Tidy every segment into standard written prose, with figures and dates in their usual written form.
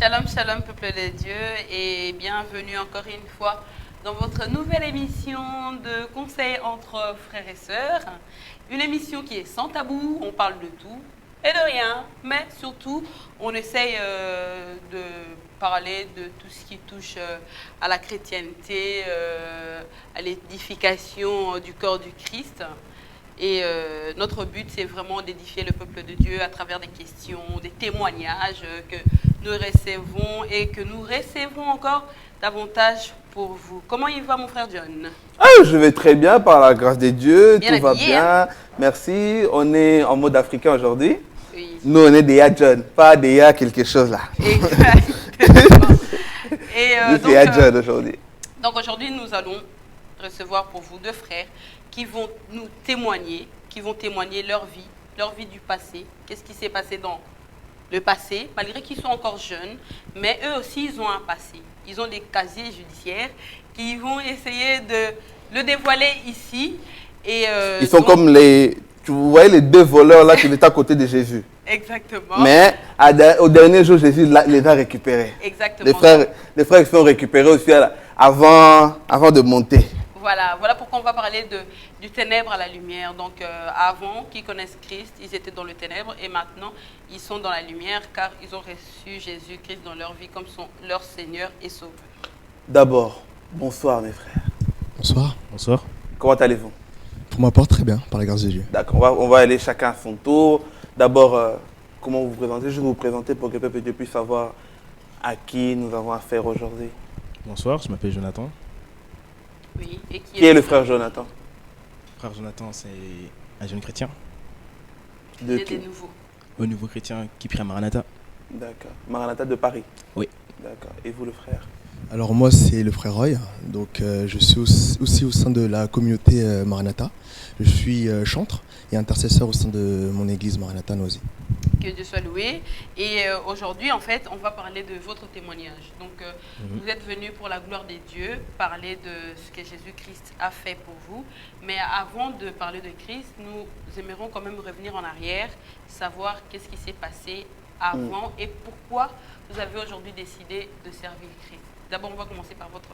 Shalom, shalom, peuple de Dieu, et bienvenue encore une fois dans votre nouvelle émission de conseils entre frères et sœurs. Une émission qui est sans tabou, on parle de tout et de rien, mais surtout, on essaye de parler de tout ce qui touche à la chrétienté, à l'édification du corps du Christ. Et notre but, c'est vraiment d'édifier le peuple de Dieu à travers des questions, des témoignages que nous recevons et que nous recevons encore davantage pour vous. Comment il va, mon frère John? Je vais très bien, par la grâce de Dieu, Bien tout va habillé, bien. hein? Merci, on est en mode africain aujourd'hui. Oui. Nous, on est des Ya John, pas des Ya quelque chose là. Exactement. Et Nous, c'est Ya John aujourd'hui. donc aujourd'hui, nous allons recevoir pour vous deux frères qui vont nous témoigner, leur vie du passé. Qu'est-ce qui s'est passé dans le passé, malgré qu'ils sont encore jeunes, mais eux aussi, ils ont un passé. Ils ont des casiers judiciaires qui vont essayer de le dévoiler ici. Et, Ils sont comme les, tu voyais les deux voleurs là qui étaient à côté de Jésus. Exactement. Mais au dernier jour, Jésus les a récupérés. Exactement. Les frères ils sont récupérés aussi avant de monter. Voilà pourquoi on va parler du ténèbre à la lumière. Donc avant qu'ils connaissent Christ, ils étaient dans le ténèbre et maintenant ils sont dans la lumière car ils ont reçu Jésus-Christ dans leur vie comme leur Seigneur et Sauveur. D'abord, bonsoir mes frères. Bonsoir. Bonsoir. Comment allez-vous? Pour ma part, très bien, par la grâce de Dieu. D'accord, on va aller chacun à son tour. D'abord, comment vous vous présentez? Je vais vous présenter pour que le peuple de Dieu puisse savoir à qui nous avons affaire aujourd'hui. Bonsoir, je m'appelle Jonathan. Oui. Et qui est le frère Jonathan? Frère Jonathan, c'est un jeune chrétien. De des qui? nouveaux. Au nouveau chrétien qui prie à Maranatha. D'accord. Maranatha de Paris? Oui. D'accord. Et vous, le frère? Alors moi, c'est le frère Roy. Donc je suis aussi au sein de la communauté Maranatha. Je suis chantre et intercesseur au sein de mon église Maranatha Noisy. Que Dieu soit loué. Et aujourd'hui, en fait, on va parler de votre témoignage. Donc, vous êtes venus pour la gloire des dieux, parler de ce que Jésus-Christ a fait pour vous. Mais avant de parler de Christ, nous aimerions quand même revenir en arrière, savoir qu'est-ce qui s'est passé avant et pourquoi vous avez aujourd'hui décidé de servir Christ. D'abord, on va commencer par votre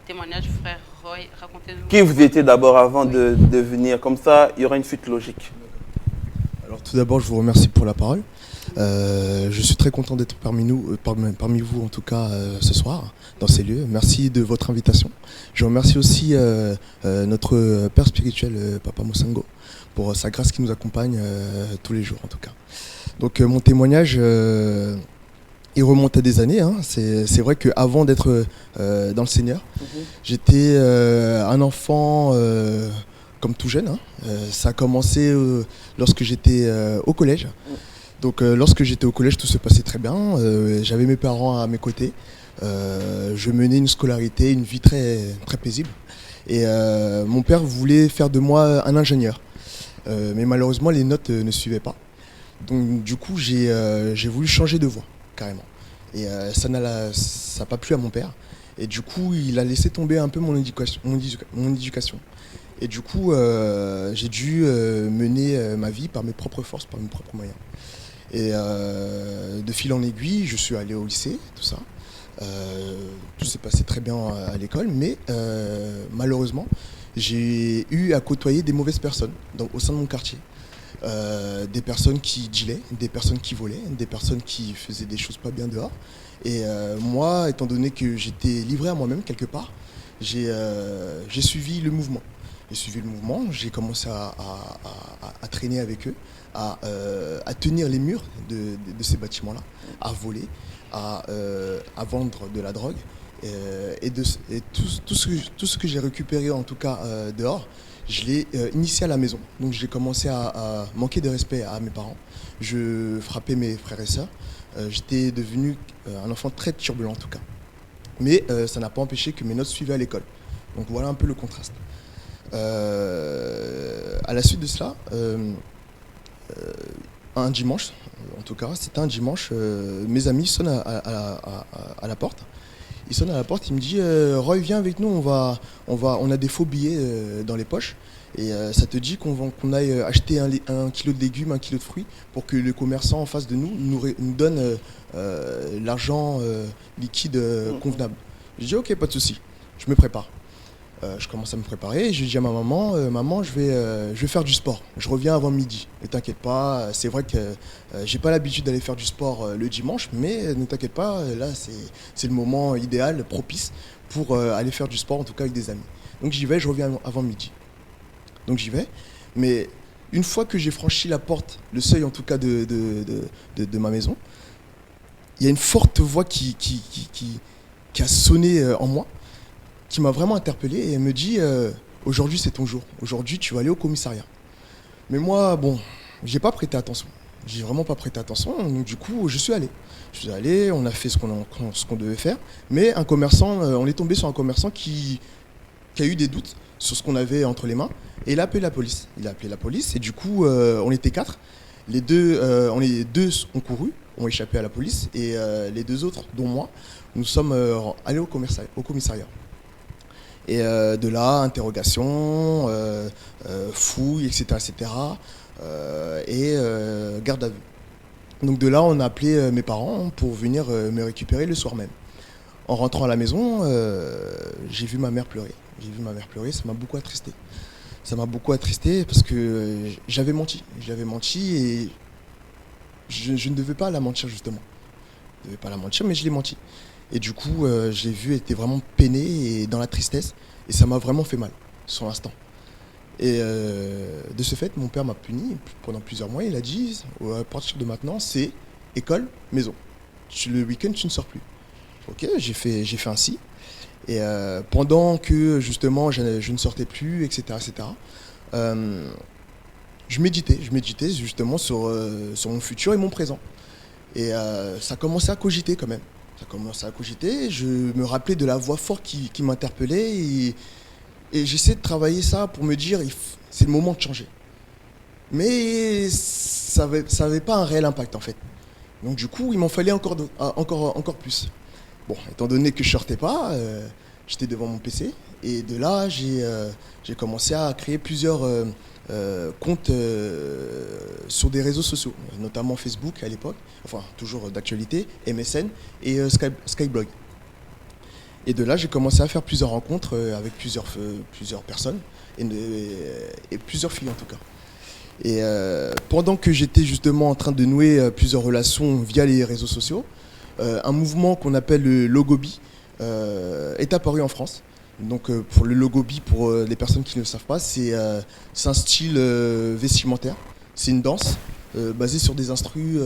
témoignage, frère Roy. Racontez-nous. Qui vous étiez d'abord avant de venir? Comme ça, il y aura une suite logique. Alors tout d'abord, je vous remercie pour la parole. Je suis très content d'être parmi vous en tout cas ce soir, dans ces lieux. Merci de votre invitation. Je remercie aussi notre Père spirituel, Papa Mosango, pour sa grâce qui nous accompagne tous les jours en tout cas. Donc mon témoignage, il remonte à des années. Hein. C'est vrai qu'avant d'être dans le Seigneur, j'étais un enfant... comme tout jeune, hein. Ça a commencé lorsque j'étais au collège. Donc lorsque j'étais au collège, tout se passait très bien. J'avais mes parents à mes côtés. Je menais une scolarité, une vie très, très paisible. Et mon père voulait faire de moi un ingénieur. Mais malheureusement, les notes ne suivaient pas. Donc du coup, j'ai voulu changer de voie, carrément. Et ça n'a pas plu à mon père. Et du coup, il a laissé tomber un peu mon éducation. Et du coup, j'ai dû mener ma vie par mes propres forces, par mes propres moyens. Et de fil en aiguille, je suis allé au lycée, tout ça. Tout s'est passé très bien à l'école, mais malheureusement, j'ai eu à côtoyer des mauvaises personnes au sein de mon quartier. Des personnes qui dealaient, des personnes qui volaient, des personnes qui faisaient des choses pas bien dehors. Et moi, étant donné que j'étais livré à moi-même quelque part, j'ai suivi le mouvement. J'ai commencé à traîner avec eux, à tenir les murs de ces bâtiments-là, à voler, à vendre de la drogue. Et tout ce que j'ai récupéré, en tout cas dehors, je l'ai initié à la maison. Donc j'ai commencé à manquer de respect à mes parents. Je frappais mes frères et sœurs. J'étais devenu un enfant très turbulent en tout cas. Mais ça n'a pas empêché que mes notes suivaient à l'école. Donc voilà un peu le contraste. À la suite de cela, un dimanche, en tout cas, c'était un dimanche, mes amis sonnent à la porte. Ils sonnent à la porte, ils me disent Roy, viens avec nous, on a des faux billets dans les poches Et ça te dit qu'on aille acheter un kilo de légumes, 1 kilo de fruits, pour que le commerçant en face de nous donne l'argent liquide convenable. Je dis ok, pas de souci, je me prépare. Je commence à me préparer et je dis à ma maman, maman, je vais faire du sport. Je reviens avant midi. Ne t'inquiète pas, c'est vrai que j'ai pas l'habitude d'aller faire du sport le dimanche, mais ne t'inquiète pas, là c'est le moment idéal, propice pour aller faire du sport, en tout cas avec des amis. Donc j'y vais, je reviens avant midi. Donc j'y vais, mais une fois que j'ai franchi la porte, le seuil en tout cas de ma maison, il y a une forte voix qui a sonné en moi, qui m'a vraiment interpellé et elle me dit aujourd'hui c'est ton jour, aujourd'hui tu vas aller au commissariat. Mais moi, bon, j'ai pas prêté attention, j'ai vraiment pas prêté attention, donc du coup je suis allé, on a fait ce qu'on devait faire, mais un commerçant, on est tombé sur un commerçant qui a eu des doutes sur ce qu'on avait entre les mains et il a appelé la police. Il a appelé la police et du coup on était 4, les deux ont couru, ont échappé à la police et les 2 autres, dont moi, nous sommes allés au commissariat. Et de là, interrogation, fouille, etc. Et garde à vue. Donc de là, on a appelé mes parents pour venir me récupérer le soir même. En rentrant à la maison, j'ai vu ma mère pleurer. Ça m'a beaucoup attristé. Ça m'a beaucoup attristé parce que j'avais menti. Et je ne devais pas la mentir justement. Je ne devais pas la mentir, mais je l'ai menti. Et du coup, je l'ai vue, elle était vraiment peinée et dans la tristesse. Et ça m'a vraiment fait mal, sur l'instant. Et de ce fait, mon père m'a puni pendant plusieurs mois. Il a dit, à partir de maintenant, c'est école, maison. Le week-end, tu ne sors plus. Ok, j'ai fait ainsi. Et pendant que, justement, je ne sortais plus, etc., je méditais justement sur mon futur et mon présent. Et ça commençait à cogiter quand même. Je me rappelais de la voix forte qui m'interpellait et j'essaie de travailler ça pour me dire c'est le moment de changer. Mais ça avait pas un réel impact en fait. Donc du coup, il m'en fallait encore plus. Bon, étant donné que je sortais pas, j'étais devant mon PC et de là, j'ai commencé à créer plusieurs comptes sur des réseaux sociaux, notamment Facebook à l'époque, enfin toujours d'actualité, MSN et Skyblog. Et de là, j'ai commencé à faire plusieurs rencontres avec plusieurs personnes et plusieurs filles en tout cas. Et pendant que j'étais justement en train de nouer plusieurs relations via les réseaux sociaux, un mouvement qu'on appelle le Logobi est apparu en France. Donc pour le Logobi, pour les personnes qui ne le savent pas, c'est un style vestimentaire. C'est une danse basée sur des instrus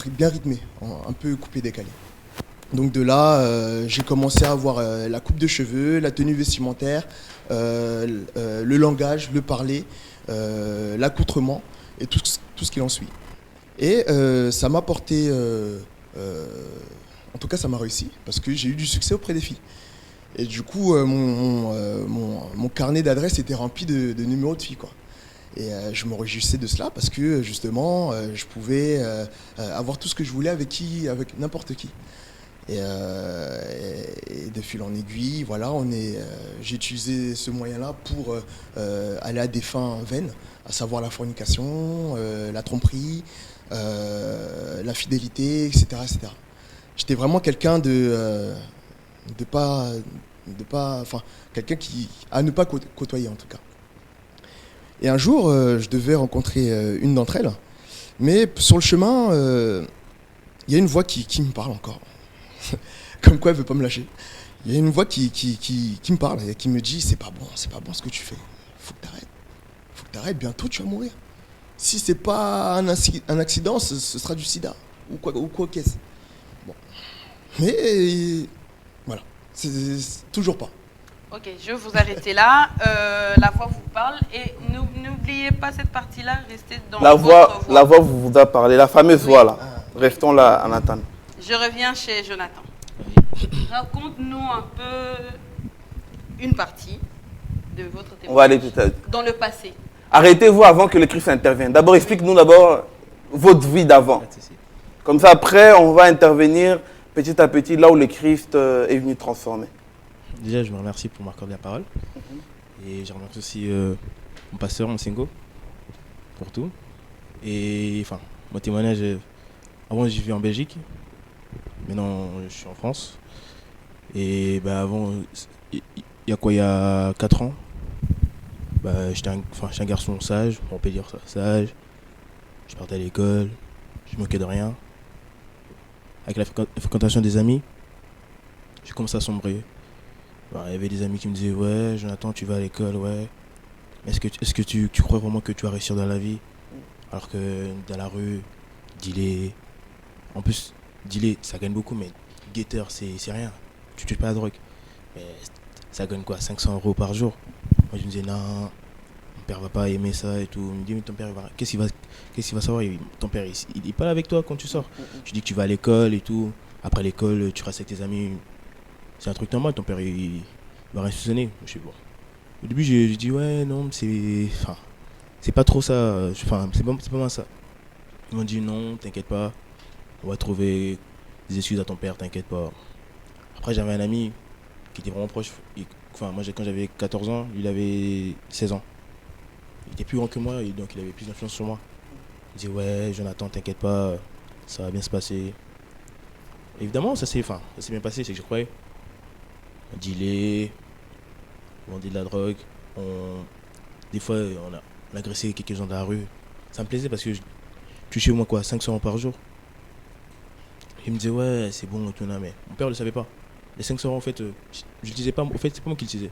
bien rythmés, un peu coupé-décalé. Donc de là, j'ai commencé à avoir la coupe de cheveux, la tenue vestimentaire, le langage, le parler, l'accoutrement et tout ce qui en suit. Et ça m'a porté, en tout cas ça m'a réussi, parce que j'ai eu du succès auprès des filles. Et du coup, mon carnet d'adresses était rempli de numéros de filles, quoi. Et je me réjouissais de cela parce que justement, je pouvais avoir tout ce que je voulais avec n'importe qui. Et de fil en aiguille, voilà, j'ai utilisé ce moyen-là pour aller à des fins vaines, à savoir la fornication, la tromperie, l'infidélité, etc. J'étais vraiment quelqu'un quelqu'un à ne pas côtoyer en tout cas. Et un jour, je devais rencontrer une d'entre elles, mais sur le chemin, il y a une voix qui me parle encore. Comme quoi elle veut pas me lâcher. Il y a une voix qui me parle et qui me dit c'est pas bon ce que tu fais. Faut que t'arrêtes, bientôt tu vas mourir. Si c'est pas un accident, ce sera du sida ou quoi qu'est-ce. Bon. Mais voilà, c'est toujours pas. Ok, je vais vous arrêter là. La voix vous parle et n'oubliez pas cette partie-là, restez dans votre voix. La voix vous a parlé, la fameuse voix là. Restons là en attendant. Je reviens chez Jonathan. Raconte-nous un peu une partie de votre témoignage. On va aller tout à l'heure. Dans le passé. Arrêtez-vous avant que le Christ intervienne. D'abord, explique-nous votre vie d'avant. Comme ça, après, on va intervenir petit à petit là où le Christ est venu transformer. Déjà, je vous remercie pour m'accorder la parole. Et je remercie aussi mon pasteur, mon Singo, pour tout. Et enfin, mon témoignage, avant j'ai vécu en Belgique, maintenant je suis en France. Et bah, avant, il y a quoi, il y a 4 ans, bah, j'étais un garçon sage, on peut dire ça, sage. Je partais à l'école, je me moquais de rien. Avec la fréquentation des amis, j'ai commencé à sombrer. Bah, il y avait des amis qui me disaient ouais Jonathan, tu vas à l'école, ouais. Mais est-ce que tu crois vraiment que tu vas réussir dans la vie? Alors que dans la rue, dealer. En plus, dealer, ça gagne beaucoup, mais guetteur, c'est rien. Tu tues pas la drogue. Mais ça gagne quoi, 500 € par jour? Moi je me disais non, mon père va pas aimer ça et tout. Il me dit mais ton père, qu'est-ce qu'il va savoir? Ton père, il est pas là avec toi quand tu sors. Je dis que tu vas à l'école et tout. Après l'école, tu restes avec tes amis. C'est un truc normal, ton père il va rien soupçonner. Je sais bon. Au début j'ai dit ouais non, c'est pas trop ça. Enfin, c'est pas moi ça. Ils m'ont dit non, t'inquiète pas, on va trouver des excuses à ton père, t'inquiète pas. Après j'avais un ami qui était vraiment proche. Enfin moi quand j'avais 14 ans, lui il avait 16 ans. Il était plus grand que moi et donc il avait plus d'influence sur moi. Il disait ouais Jonathan, t'inquiète pas, ça va bien se passer. Évidemment ça s'est bien passé, c'est que je croyais. On dealait, on vendait de la drogue, des fois on agressait quelques gens dans la rue. Ça me plaisait parce que je touchais au moins quoi, 500 € par jour. Il me disait ouais c'est bon et tout, non, mais mon père ne le savait pas. Les 500 € en fait, je le disais pas, en fait c'est pas moi qui le disais.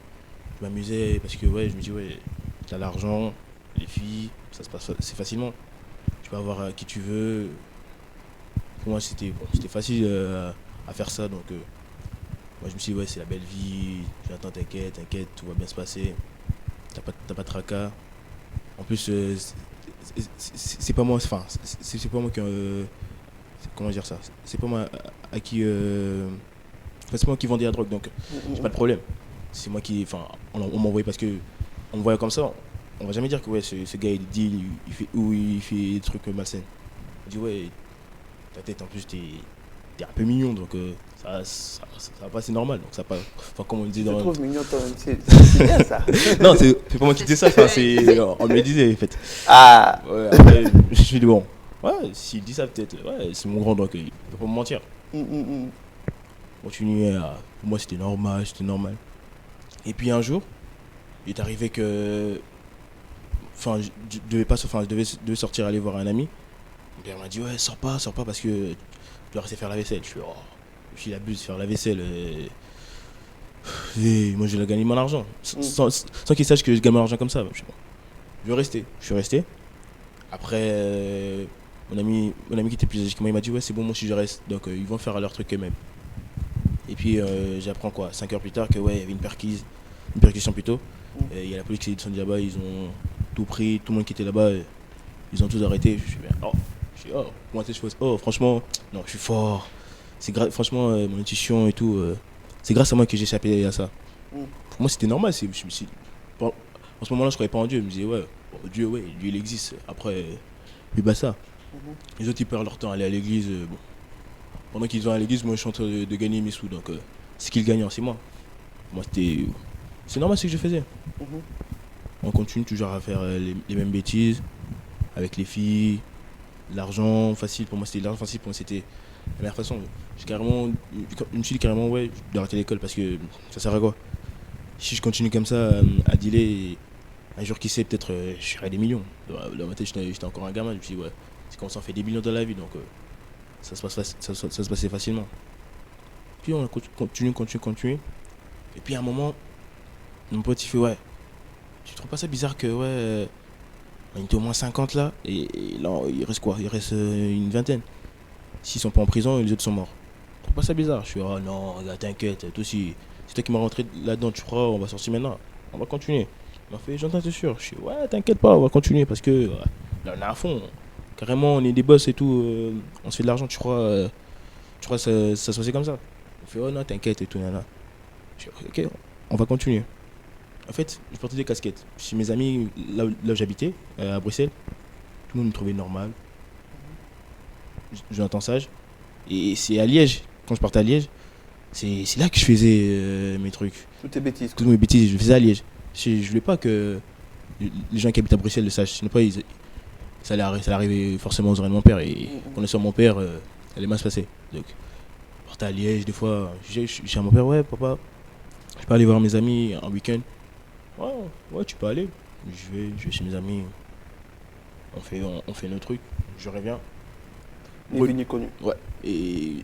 Je m'amusais parce que ouais, je me dis ouais, t'as l'argent, les filles, ça se passe c'est facilement. Tu peux avoir qui tu veux. Pour moi c'était facile à faire ça, donc moi je me suis dit ouais c'est la belle vie, j'attends, t'inquiète, tout va bien se passer, t'as pas de tracas. En plus c'est pas moi, enfin c'est pas moi qui comment dire ça, c'est pas moi à qui c'est pas moi qui vendais la drogue, donc j'ai pas de problème. C'est moi qui, enfin on m'envoyait parce que on me voyait comme ça, on va jamais dire que ouais ce gars il deal, il fait des trucs malsains. On dit ouais ta tête en plus t'es un peu mignon, donc ça va pas, c'est normal, donc ça pas, enfin comme on disait dans. Je trouve mignon toi-même, c'est bien ça. Non c'est pas moi qui disais ça, enfin c'est on me le disait en fait. Ah. Ouais, après je me suis dit bon ouais s'il dit ça peut-être ouais c'est mon grand, donc il faut pas me mentir. Continuer pour moi c'était normal. Et puis un jour il est arrivé que enfin je devais sortir aller voir un ami. Mon père m'a dit ouais sors pas parce que tu dois rester faire la vaisselle. Je suis oh, il abuse de faire la vaisselle. Et moi je vais gagner mon argent sans qu'il sache que je gagne mon argent comme ça. Je suis resté. Après mon ami qui était plus âgé que moi, il m'a dit ouais c'est bon moi si je reste, donc ils vont faire leur truc eux-mêmes. Et puis j'apprends quoi 5 heures plus tard que ouais il y avait une perquisition plutôt. Il y a la police qui est descendue là-bas, ils ont tout pris, tout le monde qui était là-bas, ils ont tous arrêté. Je suis bien comment est-ce que je fais oh franchement non je suis fort, franchement mon intuition et tout, c'est grâce à moi que j'ai échappé à ça. Pour moi c'était normal, en ce moment là je croyais pas en Dieu, je me disais ouais Dieu ouais Dieu il existe, après puis bah ça. Les autres ils perdent leur temps à aller à l'église, bon. Pendant qu'ils vont à l'église moi je suis en train de gagner mes sous, donc c'est qui le gagnant, c'est moi. Moi c'est normal ce que je faisais. On continue toujours à faire les mêmes bêtises avec les filles. L'argent facile pour moi c'était la meilleure façon. Je me suis dit carrément ouais d'arrêter l'école parce que ça sert à quoi si je continue comme ça à dealer, un jour qui sait peut-être je ferai des millions. Dans ma tête j'étais encore un gamin, je me suis dit ouais c'est comme ça on fait des millions dans la vie, donc ça se passait facilement. Puis on a continué. Et puis à un moment mon pote il fait ouais tu trouves pas ça bizarre que ouais on était au moins 50 là, et là il reste quoi? Il reste une vingtaine. S'ils sont pas en prison, les autres sont morts. Tu trouves pas ça bizarre? Je suis oh non, regarde, t'inquiète, toi aussi, c'est toi qui m'as rentré là-dedans, tu crois, on va sortir maintenant. On va continuer. Il m'a fait j'entends, t'es sûr? Je suis ouais, t'inquiète pas, on va continuer parce que là on est à fond. Carrément, on est des boss et tout, on se fait de l'argent, tu crois ça se passait comme ça? Il fait oh non, t'inquiète et tout, là. Je suis ok, on va continuer. En fait, je portais des casquettes. Chez mes amis, là où j'habitais, à Bruxelles, tout le monde me trouvait normal. J'entends sage. Et c'est à Liège, quand je partais à Liège, c'est là que je faisais mes trucs. Toutes tes bêtises. Toutes mes bêtises, je faisais à Liège. Je voulais pas que les gens qui habitent à Bruxelles le sachent. Sinon, pas, ça allait arriver forcément aux oreilles de mon père. Et connaissant mon père, ça allait mal se passer. Donc, porter à Liège, des fois, j'ai à mon père, ouais, papa, je peux aller voir mes amis un week-end. Ouais, tu peux aller. Je vais chez mes amis. On fait nos trucs. Je reviens. Ni vu ni connu. Ouais. Et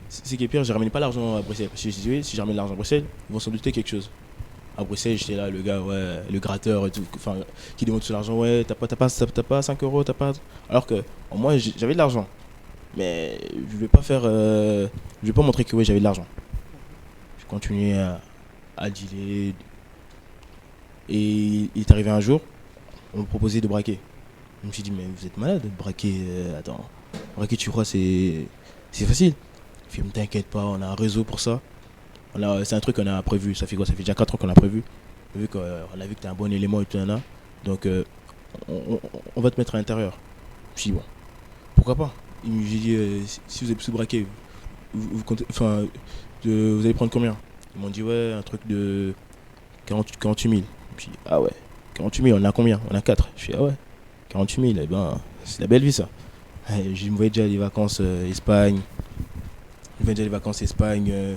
ce qui est pire, je ramenais pas l'argent à Bruxelles. Parce que je disais, oui, si je ramène l'argent à Bruxelles, ils vont s'en douter quelque chose. À Bruxelles, j'étais là, le gars, ouais, le gratteur et tout, enfin, qui demande tout l'argent, ouais, t'as pas 5 euros, t'as pas. Alors que, moi, j'avais de l'argent. Mais je vais pas faire. Je vais pas montrer que ouais, j'avais de l'argent. Je continuais à dealer. Et il est arrivé un jour, on me proposait de braquer. Je me suis dit, mais vous êtes malade, braquer. Attends, braquer, tu crois, c'est facile. Il fait, mais t'inquiète pas, on a un réseau pour ça. C'est un truc qu'on a prévu, ça fait quoi? Ça fait déjà 4 ans qu'on a prévu. Vu qu'on a vu que t'es un bon élément et tout, là. Donc, on va te mettre à l'intérieur. Je me suis dit, bon, pourquoi pas? J'ai dit, si vous avez plus braquer, vous allez prendre combien? Ils m'ont dit, ouais, un truc de 48 000. Je me suis dit, ah ouais, 48 000, on a combien? On a 4. Je suis dit, ah ouais, 48 000, eh ben, c'est la belle vie ça. Je me voyais déjà les vacances Espagne. Je me voyais déjà les vacances Espagne.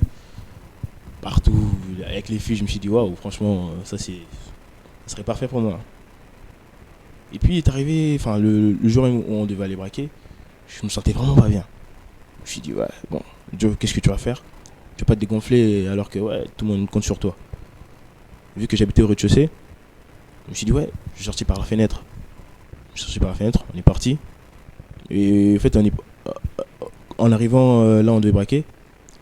Partout, avec les filles, je me suis dit, waouh, franchement, ça serait parfait pour moi. Et puis, il est arrivé, enfin, le jour où on devait aller braquer, je me sentais vraiment pas bien. Je me suis dit, ouais, bon, Joe, qu'est-ce que tu vas faire? Tu vas pas te dégonfler alors que, ouais, tout le monde compte sur toi. Vu que j'habitais au rez-de-chaussée, je me suis dit, ouais, je suis sorti par la fenêtre. On est parti. Et en fait, en arrivant là, on devait braquer.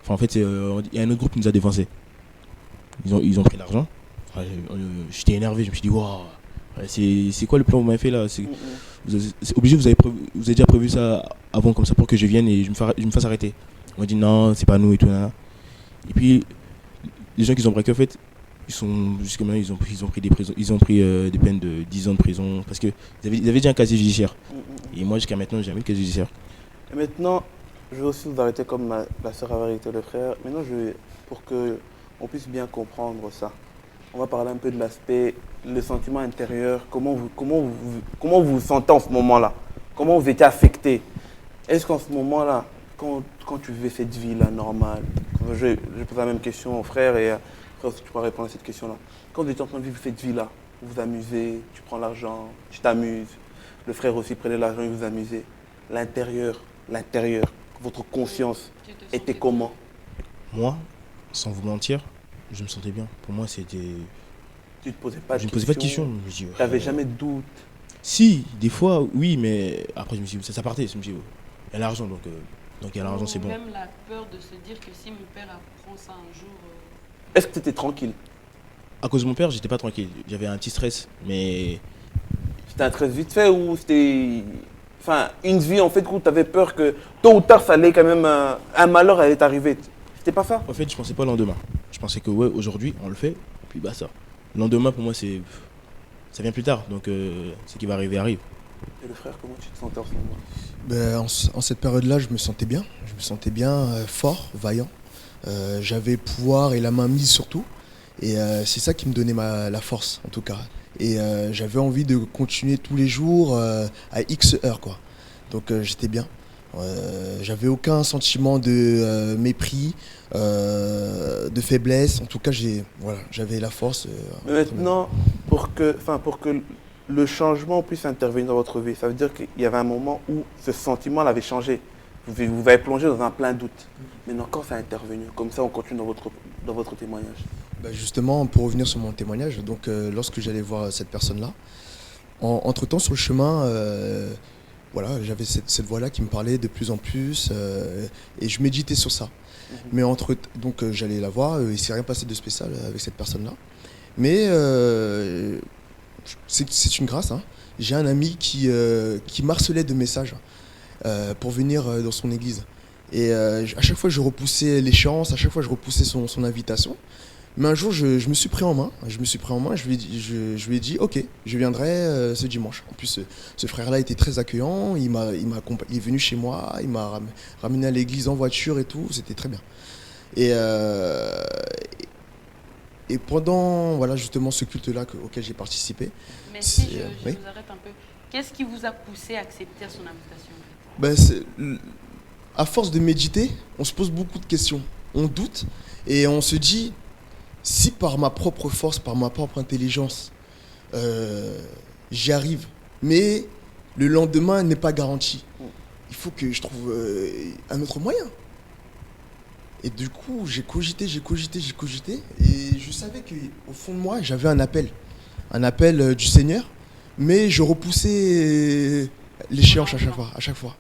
Enfin, en fait, il y a un autre groupe qui nous a défoncé. Ils ont pris l'argent. Enfin, j'étais énervé, je me suis dit, waouh, c'est quoi le plan que vous m'avez fait là? C'est obligé, vous avez déjà prévu ça avant, comme ça, pour que je vienne et je me fasse arrêter. On m'a dit, non, c'est pas nous et tout. Là. Et puis, les gens qui ont braqué, en fait, jusqu'à maintenant, ils ont pris des prisons, ils ont pris des peines de 10 ans de prison parce qu'ils avaient déjà un casier judiciaire. Et moi, jusqu'à maintenant, j'ai jamais eu de casier judiciaire. Et maintenant, je vais aussi vous arrêter comme la sœur avait arrêté le frère. Maintenant, pour qu'on puisse bien comprendre ça, on va parler un peu de l'aspect, le sentiment intérieur, comment vous vous sentez en ce moment-là, comment vous étiez affecté. Est-ce qu'en ce moment-là, quand tu vivais cette vie-là normale, je pose la même question au frère et frère, si tu pourras répondre à cette question-là. Quand vous étiez en train de vivre cette vie-là, vous vous amusez, tu prends l'argent, tu t'amuses, le frère aussi prenait l'argent et vous amusez. L'intérieur, votre conscience était comment? Moi, sans vous mentir, je me sentais bien. Pour moi, c'était... Tu ne te posais pas de questions? Je ne me posais pas de questions. Tu n'avais jamais de doute? Si, des fois, oui, mais après, je me suis dit, ça partait. Je me suis dit, il y a l'argent, donc il y a l'argent, c'est bon. Même la peur de se dire que si mon père apprend ça un jour... Est-ce que tu étais tranquille? À cause de mon père, j'étais pas tranquille. J'avais un petit stress, mais... C'était un stress vite fait ou c'était... Enfin, une vie en fait où tu avais peur que tôt ou tard ça allait quand même... un malheur allait t'arriver. C'était pas ça? En fait, je pensais pas au lendemain. Je pensais que ouais, aujourd'hui, on le fait, puis bah ça. Le lendemain, pour moi, ça vient plus tard. Donc, ce qui va arriver arrive. Et le frère, comment tu te sentais en ce moment? En cette période-là, je me sentais bien. Je me sentais bien, fort, vaillant. J'avais pouvoir et la main mise sur tout. Et c'est ça qui me donnait la force, en tout cas. Et j'avais envie de continuer tous les jours à X heures, quoi. Donc j'étais bien. J'avais aucun sentiment de mépris, de faiblesse. En tout cas, j'avais la force. Mais maintenant, pour que le changement puisse intervenir dans votre vie, ça veut dire qu'il y avait un moment où ce sentiment avait changé. Vous avez plongé dans un plein doute. Maintenant, quand ça a intervenu? Comme ça, on continue dans votre témoignage. Justement, pour revenir sur mon témoignage, donc lorsque j'allais voir cette personne-là, entre-temps sur le chemin, j'avais cette voix-là qui me parlait de plus en plus et je méditais sur ça. Mais donc j'allais la voir, il ne s'est rien passé de spécial avec cette personne-là. Mais c'est une grâce, hein. J'ai un ami qui m'harcelait de messages pour venir dans son église. Et à chaque fois, je repoussais l'échéance, à chaque fois, je repoussais son invitation. Mais un jour, je me suis pris en main. Je lui ai dit, ok, je viendrai ce dimanche. En plus, ce frère-là était très accueillant. Il est venu chez moi, il m'a ramené à l'église en voiture et tout. C'était très bien. Et Et pendant voilà, justement ce culte-là auquel j'ai participé. Mais si C'est, je oui. vous arrête un peu, qu'est-ce qui vous a poussé à accepter son invitation? Ben, à force de méditer, on se pose beaucoup de questions. On doute et on se dit, si par ma propre force, par ma propre intelligence, j'y arrive, mais le lendemain n'est pas garanti. Il faut que je trouve un autre moyen. Et du coup, j'ai cogité. Et je savais qu'au fond de moi, j'avais un appel du Seigneur, mais je repoussais l'échéance à chaque fois.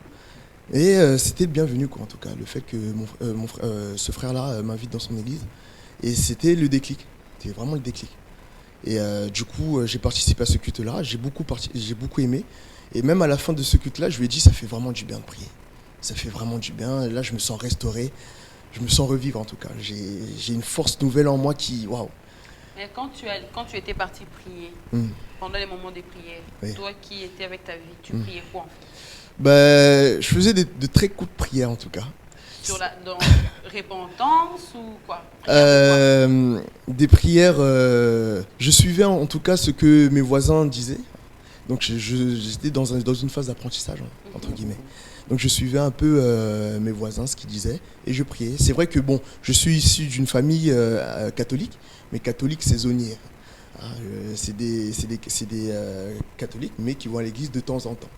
Et c'était le bienvenu, quoi, en tout cas, le fait que ce frère-là m'invite dans son église. Et c'était le déclic, c'était vraiment le déclic. Et du coup, j'ai participé à ce culte-là, j'ai beaucoup aimé. Et même à la fin de ce culte-là, je lui ai dit, ça fait vraiment du bien de prier. Ça fait vraiment du bien. Et là, je me sens restauré, je me sens revivre en tout cas. J'ai une force nouvelle en moi qui, waouh. Mais quand tu étais parti prier, pendant les moments des prières, Oui. toi qui étais avec ta vie, tu priais quoi en fait? Ben, je faisais de très courtes prières en tout cas. Dans repentance ou quoi? Des prières, je suivais en tout cas ce que mes voisins disaient. Donc j'étais dans une phase d'apprentissage, entre guillemets. Donc je suivais un peu mes voisins, ce qu'ils disaient, et je priais. C'est vrai que bon, je suis issu d'une famille catholique, mais catholique saisonnière. C'est des catholiques, mais qui vont à l'église de temps en temps.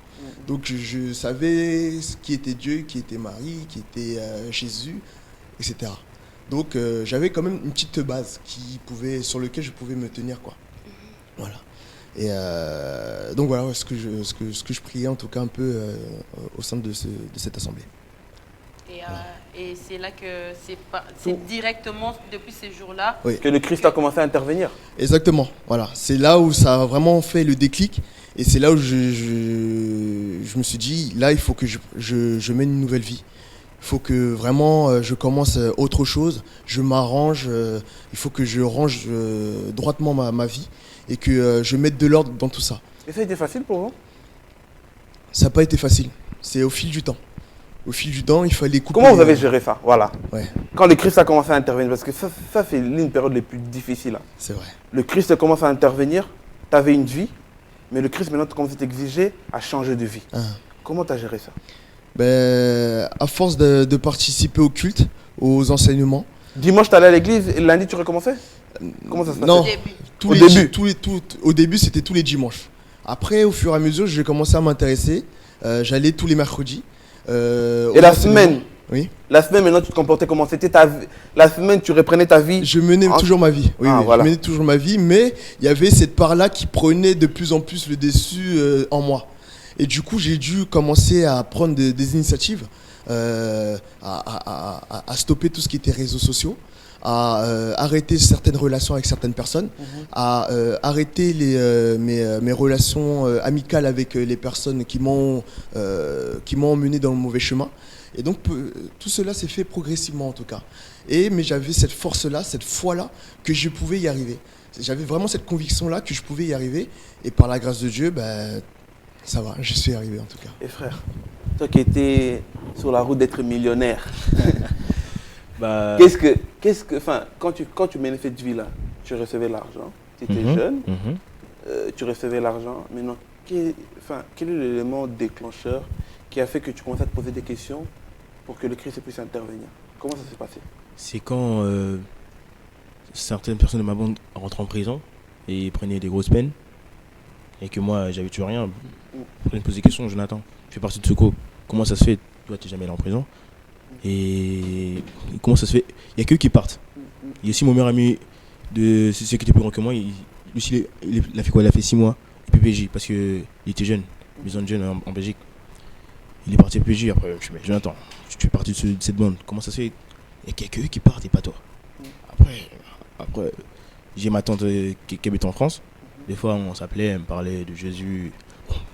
Donc je savais qui était Dieu, qui était Marie, qui était Jésus, etc. Donc j'avais quand même une petite base sur laquelle je pouvais me tenir, quoi. Voilà. Et donc voilà ce que je priais en tout cas un peu au sein de cette assemblée. Et c'est là que c'est directement depuis ces jours-là que le Christ a commencé à intervenir. Exactement, voilà. C'est là où ça a vraiment fait le déclic. Et c'est là où je me suis dit, là il faut que je mène une nouvelle vie. Il faut que vraiment je commence autre chose, je m'arrange, il faut que je range droitement ma vie et que je mette de l'ordre dans tout ça. Et ça a été facile pour vous? Ça n'a pas été facile, c'est au fil du temps. Au fil du temps, il fallait couper... Comment vous avez géré ça? Voilà. Ouais. Quand le Christ a commencé à intervenir, parce que ça c'est l'une des périodes les plus difficiles. C'est vrai. Le Christ commence à intervenir, tu avais une vie, mais le Christ maintenant commence à t'exiger à changer de vie. Comment tu as géré ça? Ben, à force de participer au culte, aux enseignements. Dimanche, tu allais à l'église et lundi, tu recommençais? Comment ça se passait? Non, Au au début, c'était tous les dimanches. Après, au fur et à mesure, j'ai commencé à m'intéresser. J'allais tous les mercredis. Et la semaine? Oui. La semaine, maintenant, tu te comportais comment? C'était la semaine, tu reprenais ta vie? Je menais toujours ma vie. Oui, voilà. Je menais toujours ma vie, mais il y avait cette part-là qui prenait de plus en plus le dessus en moi. Et du coup, j'ai dû commencer à prendre des initiatives, à stopper tout ce qui était réseaux sociaux, à arrêter certaines relations avec certaines personnes, à arrêter mes relations amicales avec les personnes qui m'ont emmené dans le mauvais chemin. Et donc tout cela s'est fait progressivement en tout cas. Mais j'avais cette force-là, cette foi-là que je pouvais y arriver. J'avais vraiment cette conviction-là que je pouvais y arriver. Et par la grâce de Dieu, ça va, je suis arrivé en tout cas. Et frère, toi qui étais sur la route d'être millionnaire, quand tu menais cette vie-là, tu recevais l'argent, tu étais jeune, tu recevais l'argent. Maintenant, quel est l'élément déclencheur qui a fait que tu commences à te poser des questions pour que le Christ puisse intervenir? Comment ça s'est passé? C'est quand certaines personnes de ma bande rentrent en prison et prenaient des grosses peines et que moi, j'avais tué rien. Je me pose des questions, Jonathan, je fais partie de Seco. Comment ça se fait? Toi, tu n'es jamais allé en prison. Et comment ça se fait? Il n'y a que eux qui partent. Il y a aussi mon meilleur ami, c'est celui qui était plus grand que moi. Lui, il a fait quoi? Il a fait 6 mois PPJ parce qu'il était jeune, maison de jeunes en Belgique. Il est parti à PPJ. Après, je me dis, Jonathan, tu fais partie de cette bande. Comment ça se fait? Il n'y a que eux qui partent et pas toi. Après j'ai ma tante qui habite en France. Des fois, on s'appelait, elle me parlait de Jésus.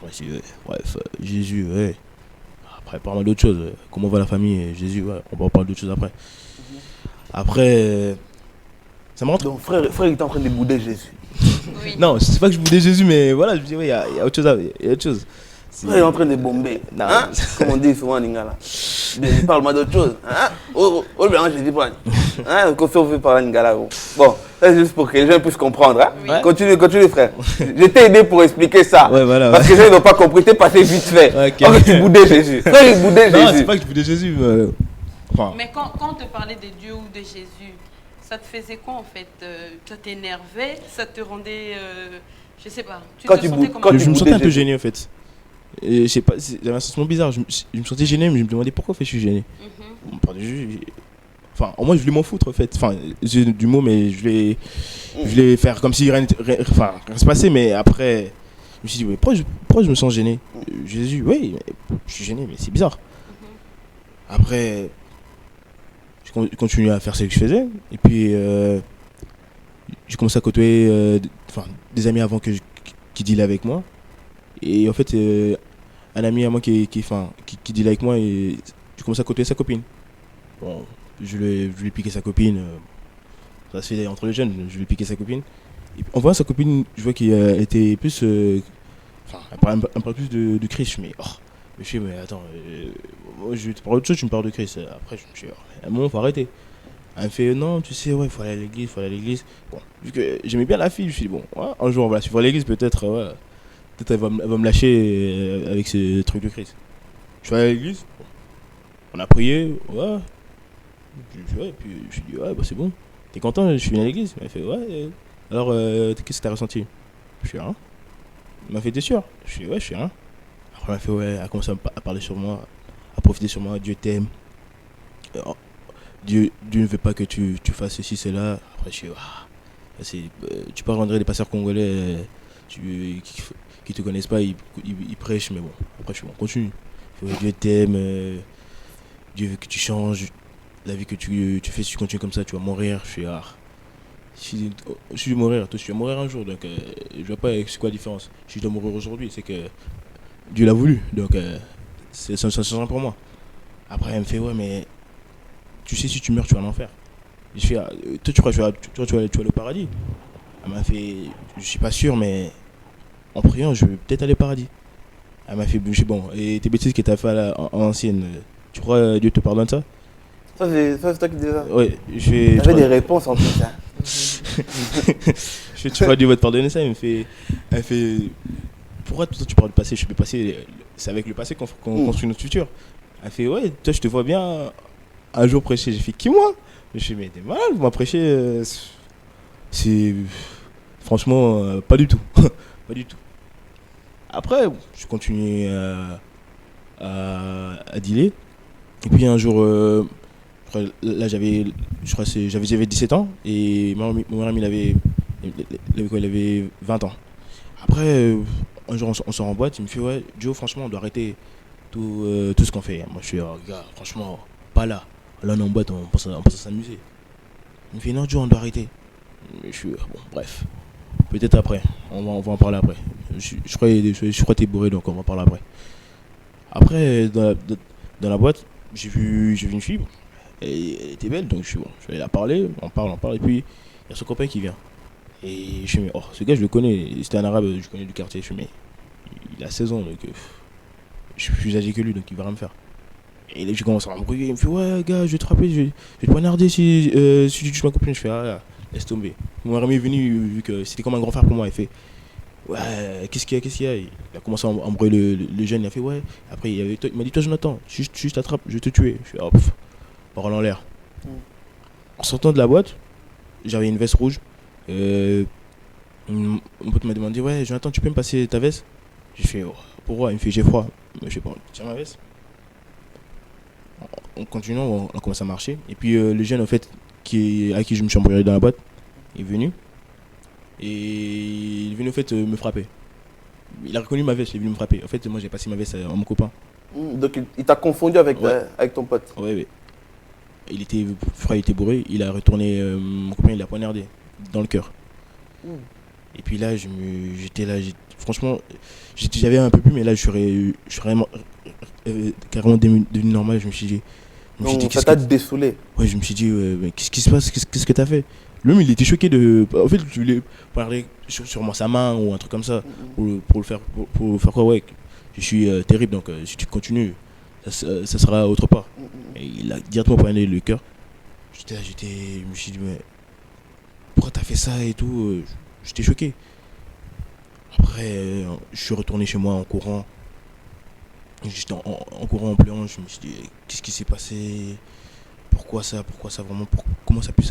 Bref, Jésus, ouais. Après, pas mal d'autres choses. Comment va la famille? Jésus, ouais. On va parler d'autres choses après. Après, ça me rentre. Donc, frère, il était en train de bouder Jésus. Oui. Non, c'est pas que je voulais Jésus, mais voilà, je me dis, ouais, il y a autre chose. Il y a autre chose. Il est en train de bomber. Non. Hein? Comme on dit souvent en Lingala. Parle-moi d'autre chose. Hein? Bien, je dis pas. Hein? Qu'on fait par Lingala. Bon, c'est juste pour que les gens puissent comprendre. Hein? Oui. Continue, frère. Je t'ai aidé pour expliquer ça. Ouais, voilà. Parce que les gens n'ont pas compris. T'es passé vite fait. Ok. Oh, tu boudais Jésus. Non, il boudait Non, Jésus. c'est pas que je voulais Jésus. Enfin, Mais quand on te parlait de Dieu ou de Jésus, ça te faisait quoi en fait? Ça t'énervait? Ça te rendait, je sais pas, tu Quand te tu sentais boudes- comment? quand tu je me sentais un peu Jésus. gêné en fait. Et je sais pas, j'avais un sentiment bizarre. Je me sentais gêné, mais je me demandais pourquoi en fait, je suis gêné. Mhm. Bon, pardon, enfin, au moins je voulais m'en foutre en fait. Enfin, j'ai du mot, mais je voulais faire comme si rien se passait. Mais après, je me suis dit, ouais, pourquoi je me sens gêné? Jésus, oui, mais je suis gêné, mais c'est bizarre. Après, je continue à faire ce que je faisais. Et puis, j'ai commencé à côtoyer des amis avant qui dealaient avec moi. Et en fait, un ami à moi qui dealait avec moi, et j'ai commencé à côtoyer sa copine. Bon, je lui ai piqué sa copine. Ça se fait entre les jeunes, je lui ai piqué sa copine. Et en voyant sa copine, je vois qu'elle était plus. Elle parlait un peu plus de Christ. Je me dis, je suis, mais attends, moi je te parle d'autre chose, tu me parles de Christ. Après, je me suis dit, à un moment, faut arrêter. Elle me fait, non, tu sais, ouais, faut aller à l'église. Bon, vu que j'aimais bien la fille, je me suis dit, bon, ouais, un jour, on va la suivre à l'église, peut-être, ouais, peut-être elle va me lâcher avec ce truc de Christ. Je suis allé à l'église, bon, on a prié, ouais. Et puis je me suis dit, ouais, bah c'est bon. T'es content, je suis venu à l'église. Elle fait, ouais. Alors, qu'est-ce que t'as ressenti? Je suis rien. Elle m'a fait, t'es sûr? Je suis, ouais, je suis rien. Après, elle m'a fait, ouais, elle a commencé à parler sur moi, à profiter sur moi. Dieu t'aime. Dieu ne veut pas que tu fasses ceci, cela. Après, je suis, tu peux rendre les pasteurs congolais qui te connaissent pas, ils prêchent, mais bon, après, je suis bon, continue. Dieu t'aime, Dieu veut que tu changes. La vie que tu fais, si tu continues comme ça, tu vas mourir. Je vais mourir, toi, tu vas mourir un jour, donc je vois pas c'est quoi la différence. Si je dois mourir aujourd'hui, c'est que Dieu l'a voulu, donc ça change pour moi. Après, elle me fait, ouais, mais tu sais, si tu meurs, tu vas en enfer. Je fais, toi, tu crois que tu vas aller au paradis? Elle m'a fait, je suis pas sûr, mais en priant, je vais peut-être aller au paradis. Elle m'a fait, bon, et tes bêtises que tu as fait en ancienne, tu crois Dieu te pardonne ça? Ça, c'est toi qui dis ça. Ouais, je fais. J'avais des réponses en plus. Hein. Je fais, tu crois Dieu va te pardonner ça? Elle me fait, pourquoi toi tu parles du passé? Je fais, le passé, c'est avec le passé qu'on construit notre futur. Elle fait, ouais, toi je te vois bien un jour prêcher. J'ai fait, qui moi? Je fais, mais t'es malade, moi prêcher, c'est. Franchement, pas du tout. Pas du tout. Après, je continue à dealer. Et puis un jour, là j'avais 17 ans et mon ami il avait 20 ans. Après, un jour on sort en boîte, il me fait, ouais, Joe, franchement, on doit arrêter tout ce qu'on fait. Moi je suis, gars, franchement, pas là. Là on est en boîte, on pense à s'amuser. Il me fait, non, Joe, on doit arrêter. Je suis, bon, bref. Peut-être après, on va en parler après. Je crois que t'es bourré, donc on va en parler après. Après, dans la boîte, j'ai vu une fille, et elle était belle, donc je vais aller la parler, on parle, et puis il y a son copain qui vient. Et je me dis, ce gars je le connais, c'était un arabe, je connais du quartier, je me dis, il a 16 ans, donc je suis plus âgé que lui, donc il va rien me faire. Et là je commence à m'embrouiller, il me fait, ouais gars, je vais te rappeler, je vais te poignarder si tu touches ma copine. Je fais, laisse tomber. Mon ami est venu, vu que c'était comme un grand frère pour moi, il fait, ouais, qu'est-ce qu'il y a? Il a commencé à embrouiller le jeune, il a fait, ouais. Après il m'a dit, toi Jonathan, si je t'attrape, je vais te tuer. Je fais, parole en l'air. En sortant de la boîte, j'avais une veste rouge. Mon pote m'a demandé, ouais Jonathan, tu peux me passer ta veste? J'ai fait, pourquoi? Il me fait, j'ai froid. Je sais pas, tiens ma veste. En continuant, on commence à marcher. Et puis le jeune, en fait, à qui je me suis embrouillé dans la boîte, est venu. Et il est venu, en fait, me frapper. Il a reconnu ma veste, il est venu me frapper. En fait, moi, j'ai passé ma veste à mon copain. Donc il t'a confondu avec ton pote. Ouais. Il était bourré, il a retourné, mon copain, il l'a poignardé dans le cœur. Et puis là, j'étais là, franchement, j'avais un peu plus, mais là, je suis vraiment, carrément devenu normal. Je me suis dit, ça t'a dessoulé. Ouais, je me suis dit, mais qu'est-ce qui se passe? Qu'est-ce que t'as fait? L'homme, il était choqué en fait, je voulais parler sur moi, sa main ou un truc comme ça, pour le faire quoi, ouais. je suis terrible, donc si tu continues, ça sera autre part. Et il a directement poigné le cœur. Je me suis dit, mais pourquoi t'as fait ça et tout? J'étais choqué. Après, je suis retourné chez moi en courant. J'étais en courant, en pleurant. Je me suis dit, qu'est-ce qui s'est passé? Pourquoi ça vraiment? Comment ça peut...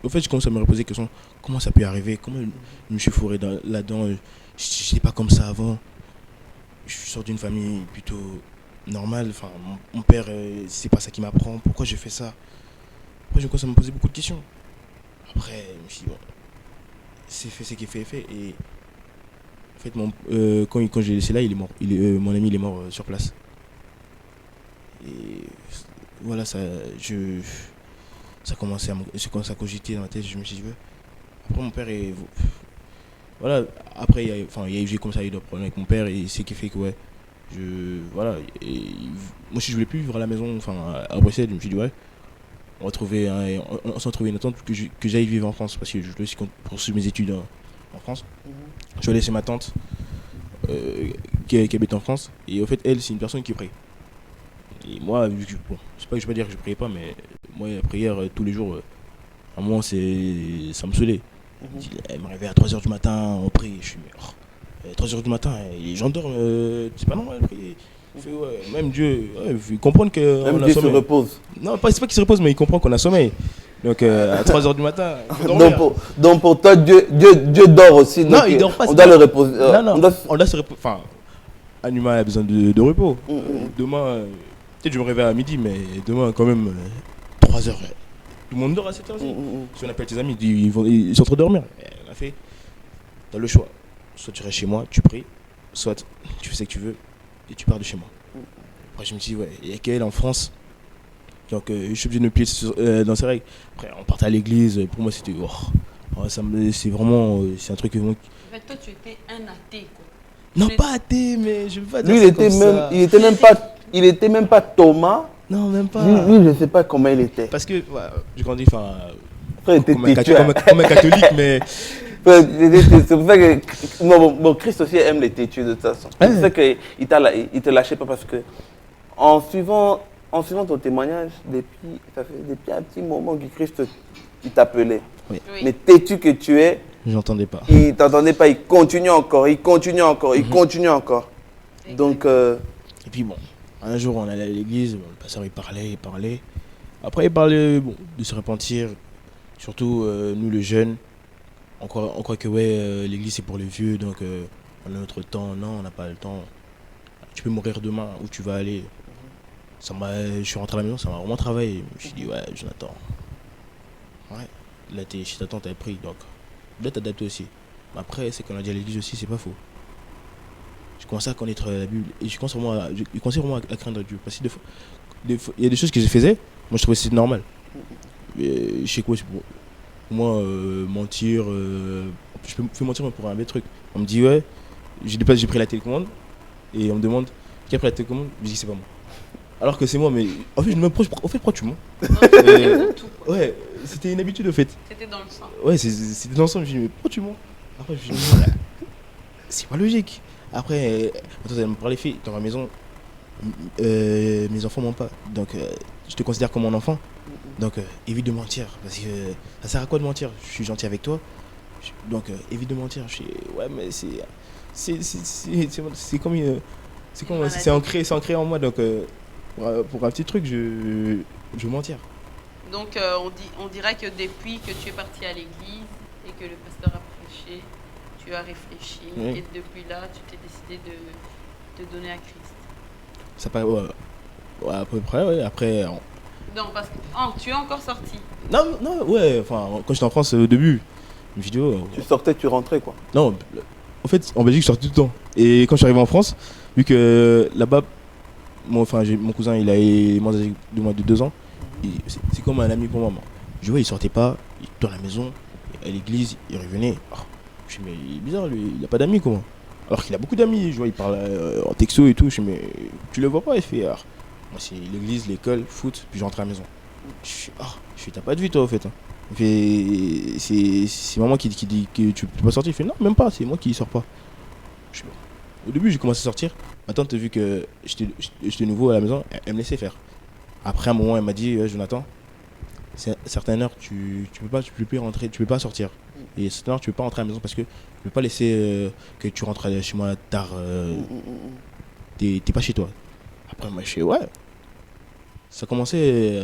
En fait, je commence à me reposer des questions. Comment ça peut arriver? Comment je me suis fourré là-dedans? Je n'étais pas comme ça avant. Je sors d'une famille plutôt normale. Enfin, mon père, c'est pas ça qui m'apprend. Pourquoi j'ai fait ça? Après, je commence à me poser beaucoup de questions. Après, je me suis dit, bon, c'est fait, c'est qui est fait. Et en fait, quand j'ai laissé là, il est mort. Mon ami, il est mort sur place. Et voilà, j'ai commencé à cogiter dans ma tête. Je me suis dit, ouais. Après, mon père est. Voilà, après, j'ai comme ça, il y a eu des problèmes avec mon père. Et c'est ce qui fait que, ouais. Voilà. Moi, si je voulais plus vivre à la maison, enfin, à Bruxelles, je me suis dit, ouais. On s'en trouver une attente que j'aille vivre en France. Parce que je dois aussi poursuivre mes études en France. Je vais laisser ma tante qui habite en France. Et au fait, elle, c'est une personne qui prie. Et moi, bon, c'est pas que je vais pas dire que je priais pas, mais moi, la prière tous les jours, à un moment, ça me saoulait. Elle me réveille à 3h du matin, on prie. Je suis, mais 3h du matin, les gens dorment, c'est pas normal de prier. Ouais, même Dieu, il comprend que. Même Dieu se repose. Non, pas qu'il se repose, mais il comprend qu'on a sommeil. Donc à 3h du matin, donc pour toi, Dieu dort aussi. Non, il dort pas. On doit le reposer. On doit se reposer. Enfin, un humain a besoin de repos. Demain, peut-être je me réveille à midi, mais demain, quand même, 3h. Tout le monde dort à cette heure-ci. Si on appelle tes amis, ils sont en train de dormir. On a fait. Tu as le choix. Soit tu restes chez moi, tu pries, soit tu fais ce que tu veux et tu pars de chez moi. Après, je me dis, ouais, il y a qu'elle en France. Donc, je suis obligé de me plier dans ces règles. Après, on partait à l'église. Pour moi, c'était. C'est vraiment. C'est un truc. En fait, toi, tu étais un athée, quoi. Non, pas athée, mais je veux pas dire lui, ça comme ça. Il était même pas Thomas. Non, même pas. Lui, je ne sais pas comment il était. Parce que, ouais, j'ai grandi, enfin. Comme un catholique, mais. C'est pour ça que mon Christ aussi aime les têtus de toute façon. C'est pour ça qu'il ne te lâchait pas parce que en suivant ton témoignage, ça fait depuis un petit moment que Christ il t'appelait. Oui. Mais têtu que tu es, j'entendais pas. Il ne t'entendait pas, il continue encore. Il continue encore. Donc. Et puis bon, un jour on allait à l'église, le pasteur il parlait. Après il parlait de se repentir, surtout nous les jeunes. On croit que ouais, l'église c'est pour les vieux, donc on a notre temps. Non, on n'a pas le temps. Tu peux mourir demain, où tu vas aller. Je suis rentré à la maison, ça m'a vraiment travaillé. Je me suis dit, ouais, Jonathan. Ouais, là t'es chez ta tante, t'as pris, donc là t'adaptes aussi. Mais après, c'est qu'on a dit à l'église aussi, c'est pas faux. Je commençais à connaître la Bible et je commençais vraiment à craindre Dieu. Parce que des fois, il y a des choses que je faisais, moi je trouvais que c'était normal. Mais je sais quoi, pour moi, mentir, je peux mentir pour un bête truc. On me dit, ouais, j'ai pris la télécommande et on me demande qui a pris la télécommande, je dis c'est pas moi. Alors que c'est moi, mais en fait, je me reproche, au fait, pourquoi tu mens? Ouais, c'était une habitude, au fait. C'était dans le sang. Ouais, c'était dans le sang, je me dis, mais pourquoi tu mens? Après, je me dis, c'est pas logique. Après, quand elle me parlait, fille, dans ma maison, mes enfants mentent pas. Donc, je te considère comme mon enfant. Donc, évite de mentir. Parce que ça sert à quoi de mentir? Je suis gentil avec toi. Donc, évite de mentir. Ouais, mais c'est comme c'est ancré en moi. Donc, pour un petit truc, je vais mentir. Donc, on dirait que depuis que tu es parti à l'église et que le pasteur a prêché, tu as réfléchi, oui. Et depuis là, tu t'es décidé de te donner à Christ. Ça paraît, ouais, à peu près, ouais. Après. Non, parce que tu es encore sorti. Non, ouais. Enfin, quand j'étais en France au début, une vidéo. Tu sortais, tu rentrais, quoi. Non, en fait, en Belgique, je sortais tout le temps. Et quand je suis arrivé en France, vu que là-bas, mon cousin, il a moins de 2 ans. C'est comme un ami pour moi. Je vois, il sortait pas, il était à la maison, à l'église, il revenait. Je me dis, mais il est bizarre, lui, il n'a pas d'amis, comment? Alors qu'il a beaucoup d'amis, je vois, il parle en texto et tout. Je me dis, mais tu le vois pas? Il fait, moi, c'est l'église, l'école, foot, puis je rentre à la maison. Je fais, t'as pas de vie, toi, au fait. Il fait, c'est maman qui dit que tu peux pas sortir. Il fait, non, même pas, c'est moi qui sors pas. Je fais, bon. Au début, j'ai commencé à sortir. Ma tante, vu que j'étais nouveau à la maison, elle me laissait faire. Après un moment, elle m'a dit, Jonathan, c'est à certaines heures, tu peux plus rentrer, tu peux pas sortir. Et à certaines heures, tu peux pas rentrer à la maison parce que je peux pas laisser que tu rentres chez moi tard. T'es pas chez toi. Après, moi, je fais ouais. Ça commençait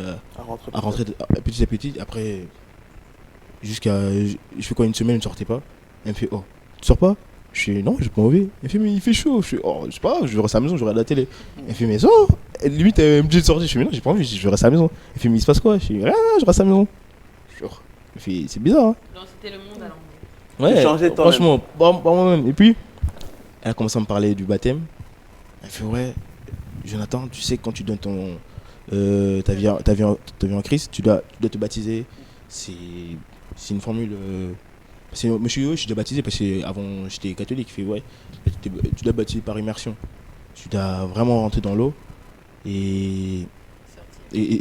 à rentrer petit à petit. Après, je fais quoi, une semaine, je ne sortais pas. Elle me fait, oh, tu sors pas? Je fais, non, j'ai pas envie. Elle me fait, mais il fait chaud. Je fais, oh, je sais pas, je vais rester à la maison, je regarde la télé. Elle me fait, mais sors. Limite, elle me dit de sortir. Je fais, mais non, j'ai pas envie, je vais rester à la maison. Elle me fait, mais il se passe quoi? Je fais, rien, je reste à la maison. Elle me fait, c'est bizarre, hein. Donc c'était le monde à l'envers. Ouais, changé franchement, pas moi-même. Et puis, elle a commencé à me parler du baptême. Elle fait, ouais, Jonathan, tu sais, quand tu donnes ta vie en Christ, tu dois te baptiser. C'est une formule. Monsieur, je suis déjà baptisé parce qu'avant j'étais catholique. Il fait, ouais, tu dois te baptiser par immersion. Tu dois vraiment rentrer dans l'eau et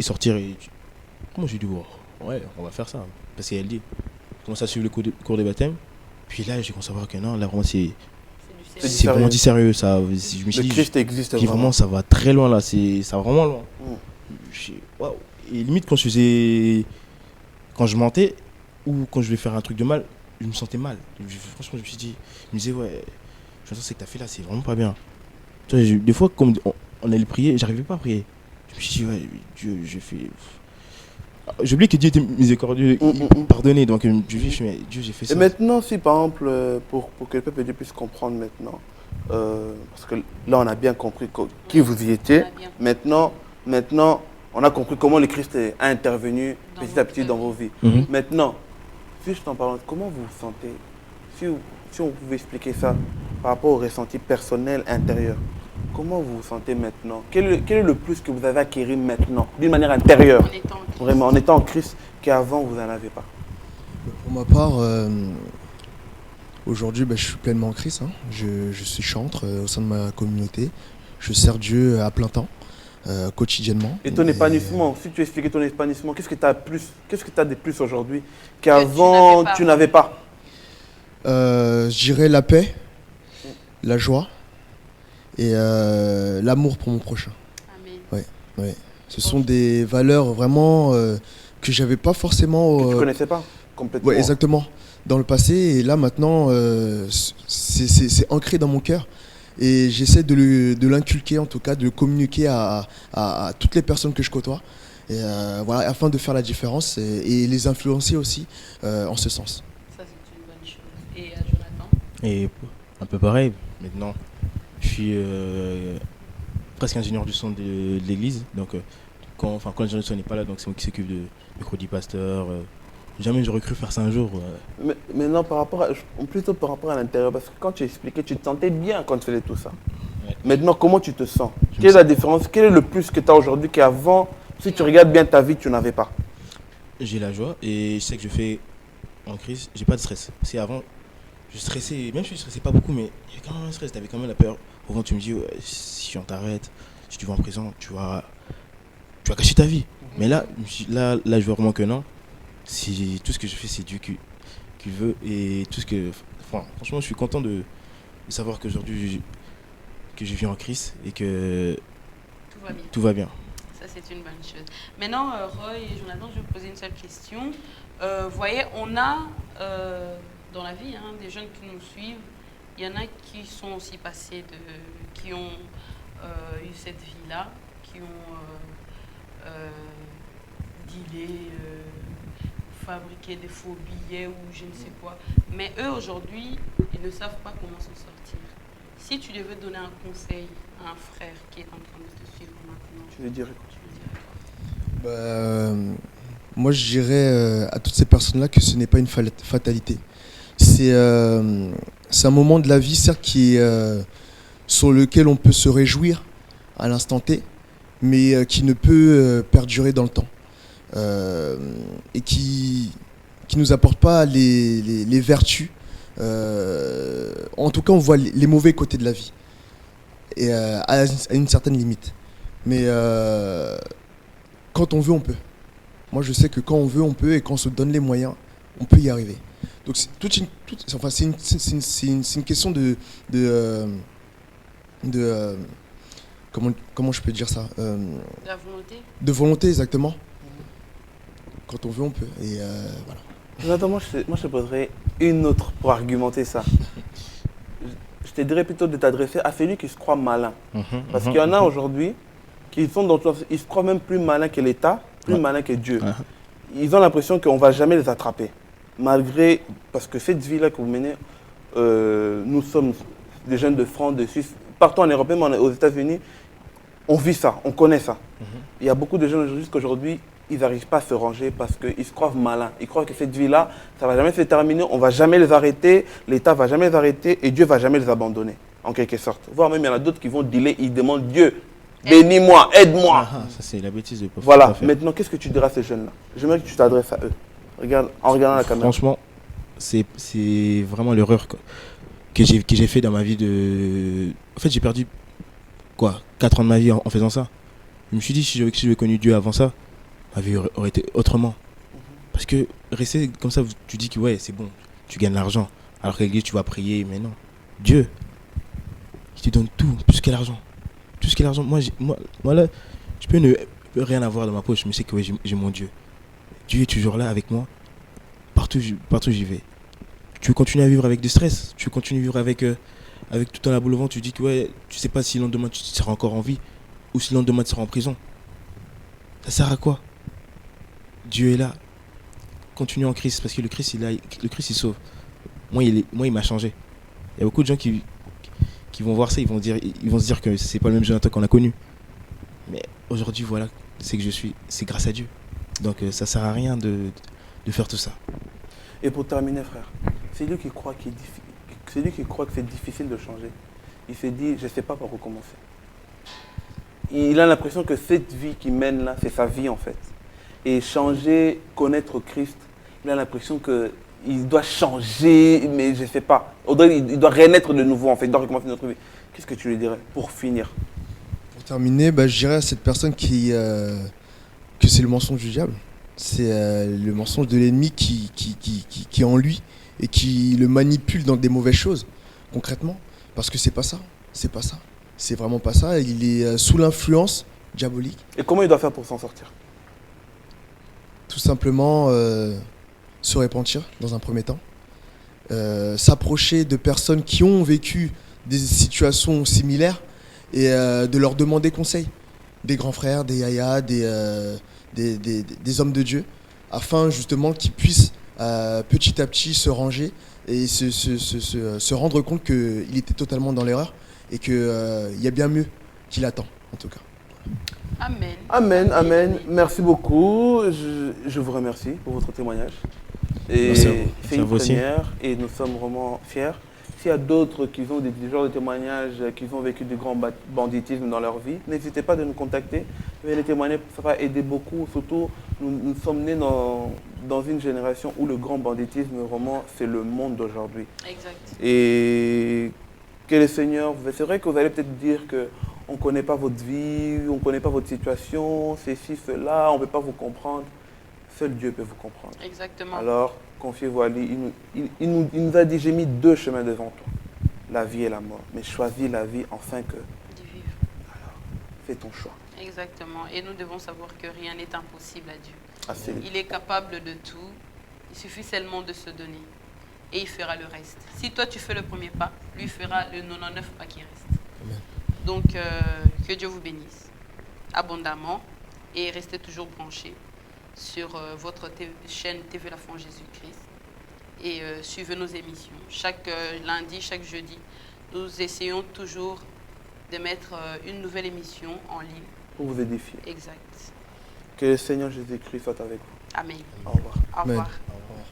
sortir. Moi, j'ai dit, oh, ouais, on va faire ça. Parce qu'elle dit, je commence à suivre le cours de baptême. Puis là, j'ai commencé à voir que non, là, vraiment, c'est vraiment du sérieux. Ça, je me suis le dit, Christ existe puis vraiment, ça va très loin là. Ça va vraiment loin. Waouh. Et limite, quand je mentais ou quand je voulais faire un truc de mal, je me sentais mal. Franchement, je me suis dit, je me disais, ouais, je sens ce que t'as fait là, c'est vraiment pas bien. Tu vois, des fois, comme on allait prier, j'arrivais pas à prier. Je me suis dit, ouais, Dieu, j'ai fait. J'ai oublié que Dieu était miséricordieux, il pardonnait. Donc, je me suis dit, mais Dieu, j'ai fait ça. Et maintenant, si par exemple, pour que le peuple de Dieu puisse comprendre maintenant, parce que là, on a bien compris qui vous y étiez. Maintenant, on a compris comment le Christ a intervenu petit à petit dans vos vies. Maintenant, juste en parlant, comment vous vous sentez? Si on pouvait expliquer ça par rapport au ressenti personnel intérieur, comment vous vous sentez maintenant? Quel est le plus que vous avez acquis maintenant, d'une manière intérieure, vraiment, en étant en Christ, qu'avant vous n'en avez pas? Pour ma part, aujourd'hui, je suis pleinement en Christ. Hein. Je suis chantre au sein de ma communauté. Je sers Dieu à plein temps. Quotidiennement. Et ton épanouissement, si tu expliquais ton épanouissement, qu'est-ce que tu as de plus aujourd'hui qu'avant tu n'avais pas? Je dirais la paix, la joie et l'amour pour mon prochain. Amen. Ouais. Ce sont des valeurs vraiment que j'avais pas forcément. Que tu connaissais pas complètement. Ouais, exactement. Dans le passé, et là maintenant, c'est ancré dans mon cœur. Et j'essaie de l'inculquer, en tout cas, de le communiquer à toutes les personnes que je côtoie, et, voilà, afin de faire la différence et les influencer aussi en ce sens. Ça, c'est une bonne chose. Et Jonathan? Et un peu pareil, maintenant, je suis presque ingénieur du son de l'église. Donc, quand l'ingénieur du son n'est pas là, donc c'est moi qui s'occupe de micro du pasteur. Jamais j'aurais cru faire ça un jour. Mais maintenant, plutôt par rapport à l'intérieur, parce que quand tu expliquais, tu te sentais bien quand tu faisais tout ça. Ouais. Maintenant, comment tu te sens? Quelle est la différence? Quel est le plus que tu as aujourd'hui qu'avant, si tu regardes bien ta vie, tu n'avais pas? J'ai la joie et je sais que je fais en crise, j'ai pas de stress. Parce qu'avant, je stressais, même si je stressais pas beaucoup, mais il y avait quand même un stress, t'avais quand même la peur. Au moment tu me dis, ouais, si on t'arrête, si tu vas en prison, tu vas gâcher ta vie. Mais là, je vois vraiment que non. Si tout ce que je fais, c'est Dieu qui veut, et tout ce que, franchement, je suis content de savoir qu'aujourd'hui que je vis en Christ et que tout va bien. Ça, c'est une bonne chose. Maintenant, Roy et Jonathan, je vais vous poser une seule question. Vous voyez, on a dans la vie des jeunes qui nous suivent. Il y en a qui sont aussi passés qui ont eu cette vie-là, qui ont dealé, fabriquer des faux billets ou je ne sais quoi. Mais eux, aujourd'hui, ils ne savent pas comment s'en sortir. Si tu devais donner un conseil à un frère qui est en train de te suivre maintenant, Tu veux dire quoi? Moi, je dirais à toutes ces personnes-là que ce n'est pas une fatalité. C'est un moment de la vie, certes, sur lequel on peut se réjouir à l'instant T, mais qui ne peut perdurer dans le temps. Et qui nous apporte pas les vertus. En tout cas, on voit les mauvais côtés de la vie, et à une certaine limite. Mais quand on veut, on peut. Moi, je sais que quand on veut, on peut, et quand on se donne les moyens, on peut y arriver. Donc, c'est une question de comment je peux dire ça, La volonté. de volonté exactement. Quand on veut, on peut. Et voilà. Jonathan, moi je te poserais une autre pour argumenter ça. Je te dirais plutôt de t'adresser à celui qui se croit malin. Parce qu'il y en a aujourd'hui qui ils se croient même plus malins que l'État, plus malins que Dieu. Ils ont l'impression qu'on ne va jamais les attraper. Parce que cette vie-là que vous menez, nous sommes des jeunes de France, de Suisse, partout en Europe, même aux États-Unis, on vit ça, on connaît ça. Il y a beaucoup de jeunes jusqu'aujourd'hui, ils n'arrivent pas à se ranger parce qu'ils se croient malins. Ils croient que cette vie-là, ça ne va jamais se terminer, on ne va jamais les arrêter, l'État ne va jamais les arrêter et Dieu ne va jamais les abandonner, en quelque sorte. Voire même, il y en a d'autres qui vont dealer, ils demandent Dieu, bénis-moi, aide-moi. Ça, c'est la bêtise de pas Voilà, faire. maintenant, qu'est-ce que tu diras à ces jeunes-là? J'aimerais que tu t'adresses à eux. Regarde, en regardant la caméra. Franchement, c'est vraiment l'erreur que j'ai fait dans ma vie de... En fait, j'ai perdu, 4 ans de ma vie en faisant ça. Je me suis dit, si j'avais connu Dieu avant ça, ma vie aurait été autrement. Parce que rester comme ça, tu dis que ouais, c'est bon, tu gagnes l'argent. Alors qu'à l'église, tu vas prier, mais non. Dieu, il te donne tout, plus que l'argent. Plus que l'argent. Moi là, je peux ne rien avoir dans ma poche, mais c'est que ouais, j'ai mon Dieu. Dieu est toujours là avec moi. Partout j'y vais. Tu veux continuer à vivre avec du stress, tu veux continuer à vivre avec tout le temps la boule au ventre, tu dis que ouais, tu sais pas si le lendemain tu seras encore en vie ou si le lendemain tu seras en prison. Ça sert à quoi? Dieu est là. Continue en Christ parce que le Christ il sauve. Moi il m'a changé. Il y a beaucoup de gens qui vont voir ça, ils vont se dire que c'est pas le même Jonathan qu'on a connu. Mais aujourd'hui voilà, c'est que je suis, c'est grâce à Dieu. Donc ça sert à rien de faire tout ça. Et pour terminer, frère, celui qui croit que c'est difficile de changer, il se dit, je ne sais pas par où commencer. Il a l'impression que cette vie qu'il mène là, c'est sa vie en fait. Et changer, connaître Christ, il a l'impression qu'il doit changer, mais je ne sais pas. Il doit renaître de nouveau en fait, il doit recommencer notre vie. Qu'est-ce que tu lui dirais pour finir? Pour terminer, je dirais à cette personne que c'est le mensonge du diable. C'est le mensonge de l'ennemi qui est en lui et qui le manipule dans des mauvaises choses, concrètement. Parce que c'est pas ça. C'est vraiment pas ça. Il est sous l'influence diabolique. Et comment il doit faire pour s'en sortir? Tout simplement se repentir dans un premier temps. S'approcher de personnes qui ont vécu des situations similaires et de leur demander conseil. Des grands frères, des yayas, des hommes de Dieu, afin justement qu'ils puissent petit à petit se ranger et se rendre compte qu'il était totalement dans l'erreur et qu'il y a bien mieux qui l'attend en tout cas. Amen. Amen, amen. Merci beaucoup. Je vous remercie pour votre témoignage. Et c'est une première et nous sommes vraiment fiers. S'il y a d'autres qui ont des genres de témoignages, qui ont vécu du grand banditisme dans leur vie, n'hésitez pas de nous contacter. Les témoignages, ça va aider beaucoup. Surtout, nous sommes nés dans une génération où le grand banditisme, vraiment, c'est le monde d'aujourd'hui. Exact. Et que le Seigneur, c'est vrai que vous allez peut-être dire qu'on ne connaît pas votre vie, on ne connaît pas votre situation, ceci, cela, on ne peut pas vous comprendre. Seul Dieu peut vous comprendre. Exactement. Alors, confiez-vous à lui. Il nous a dit, j'ai mis 2 chemins devant toi, la vie et la mort. Mais choisis la vie afin que... De vivre. Alors, fais ton choix. Exactement. Et nous devons savoir que rien n'est impossible à Dieu. Assez. Il est capable de tout. Il suffit seulement de se donner. Et il fera le reste. Si toi, tu fais le premier pas, lui fera le 99 pas qui reste. Amen. Donc, que Dieu vous bénisse abondamment et restez toujours branchés sur votre chaîne TV La Foi en Jésus-Christ et suivez nos émissions. Chaque lundi, chaque jeudi, nous essayons toujours de mettre une nouvelle émission en ligne. Pour vous édifier. Exact. Que le Seigneur Jésus-Christ soit avec vous. Amen. Au revoir. Au revoir. Amen. Au revoir.